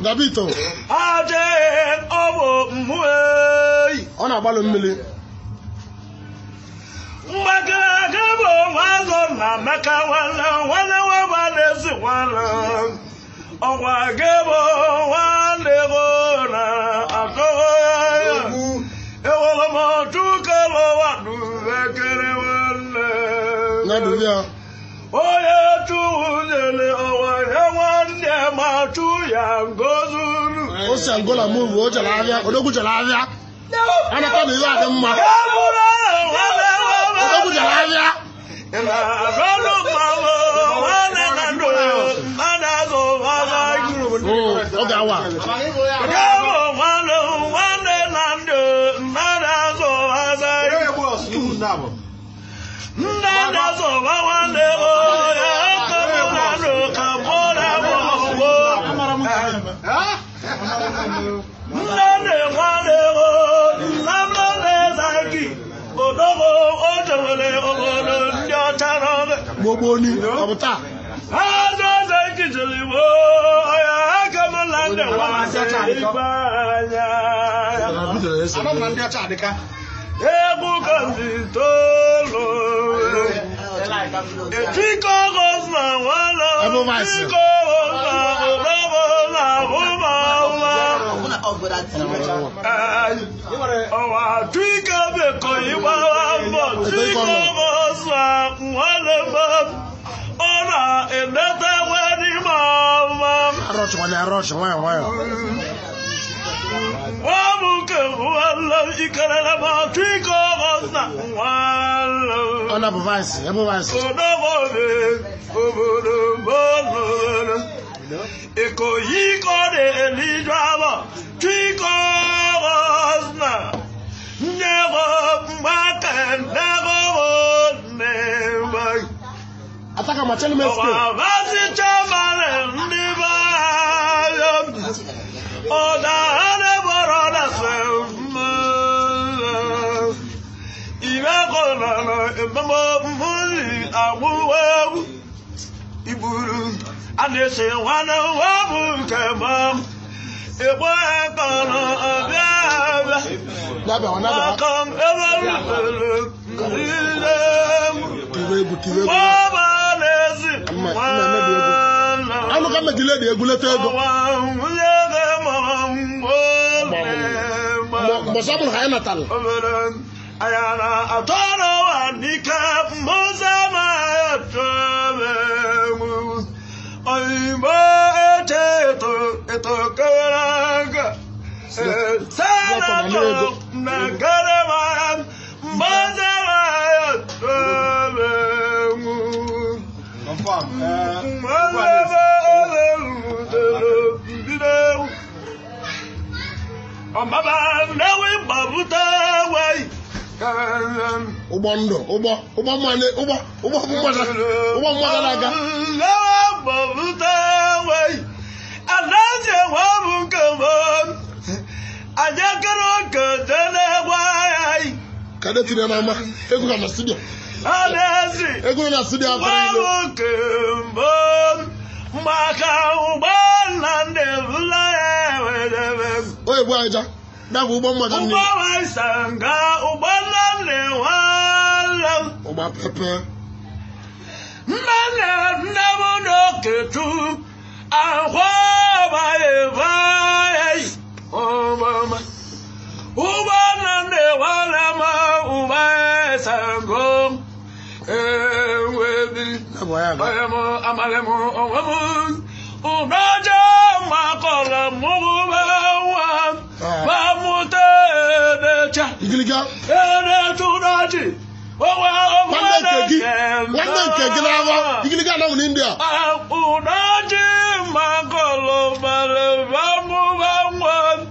Gabito. On a ballon millé. Osi Angola move o jalavia odogu jalavia ana ka ni ya dem ma odogu jalavia ina rolo mawo wana nando ana zo waza guru oga wa gabo wana nando ana zo waza guru nanda zo wana ya kamano kabora bo Nane wadego namane zaki odogo otole ogono nyotaro boboni abuta azo zaki jeliwo aya kamalande wajibanya amamande achadika ebu kanzitolo etiko gosna wala etiko Eko yiko de elidrama, triko rosna, never makan, never. Ataka machani meske. Avasi chamale ndiba, oda ane boroda sema. Ibe kola emamo muli awu iburu. And say one of them, a boy come I'm eto karaga sanato nagaraman bazara Kada tuna mama egu na studio adasi egu na studio afari maka ubana ndevula oye bwa aja da bu bon madan ni uba sanga ubana lewala uba pepe mana nabono ketu ahwa baeva oh mama ubana lewala Sango, webi, amalemo, Igiliga. Igiliga now in India.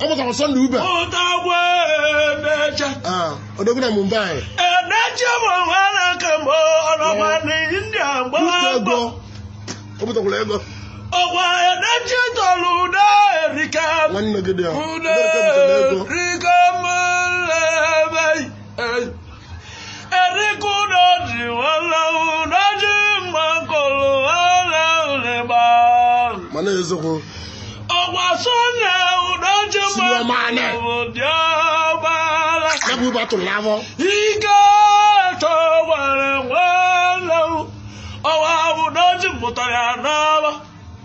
Almost our son Uber. Odoguna Mumbai.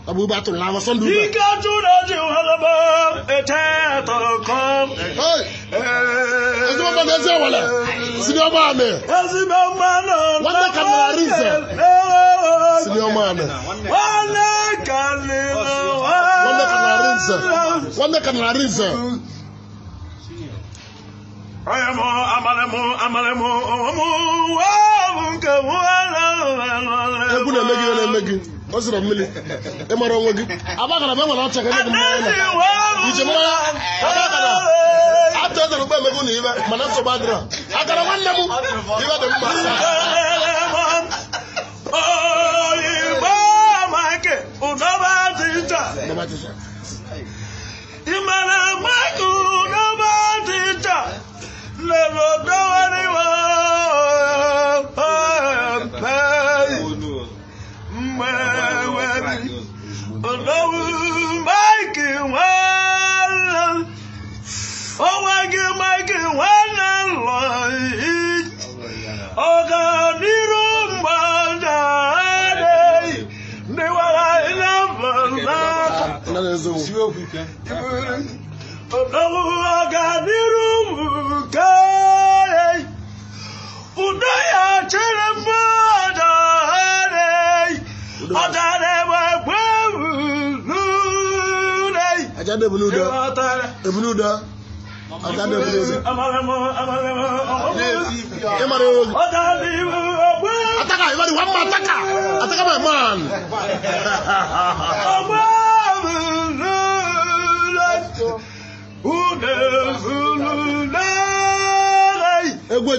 Abu Batul Lava Sundu. He got to the Juhalaba, a tato come. Hey, as a man as well. Senior man, as a man, what the Canarisa? Senior man, one the Canarisa. I am what's the million? Emerald, Abagana, I'll check it out. After the Rebellion, Manasso Badra, I got a wonderful. You got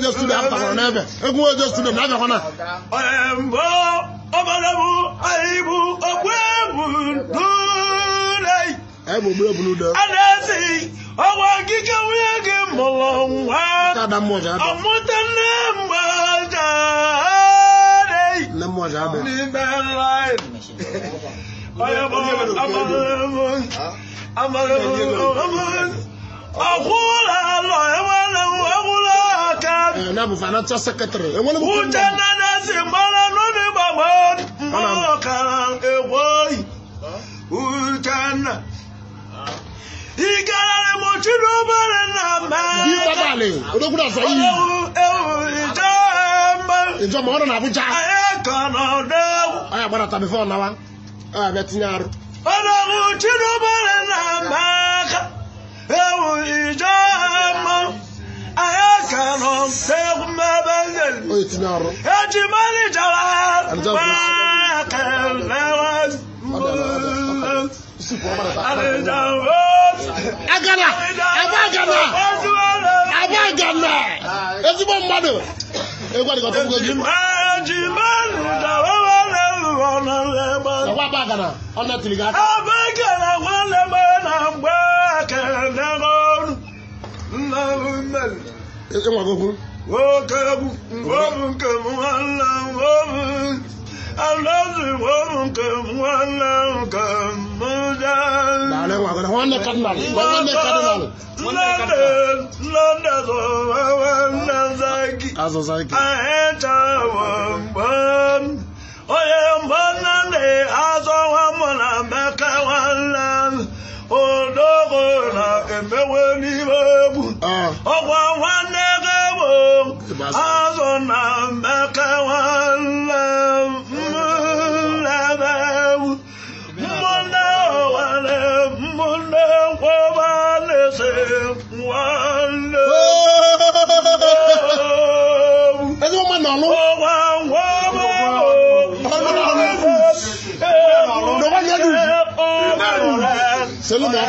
just to the after never. Just to the never one. I am I will blue. And I say, oh, I get away again along. I'm a financial secretary. I want Monday. Seluma.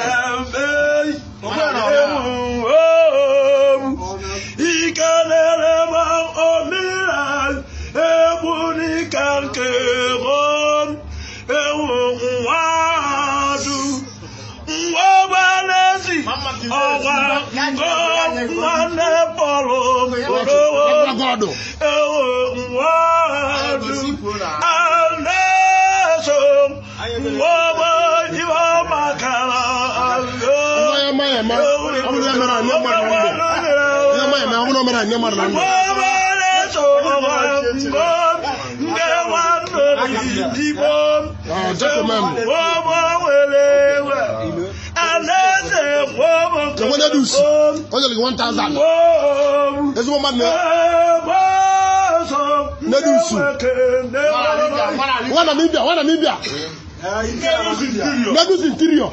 Nedu's interior.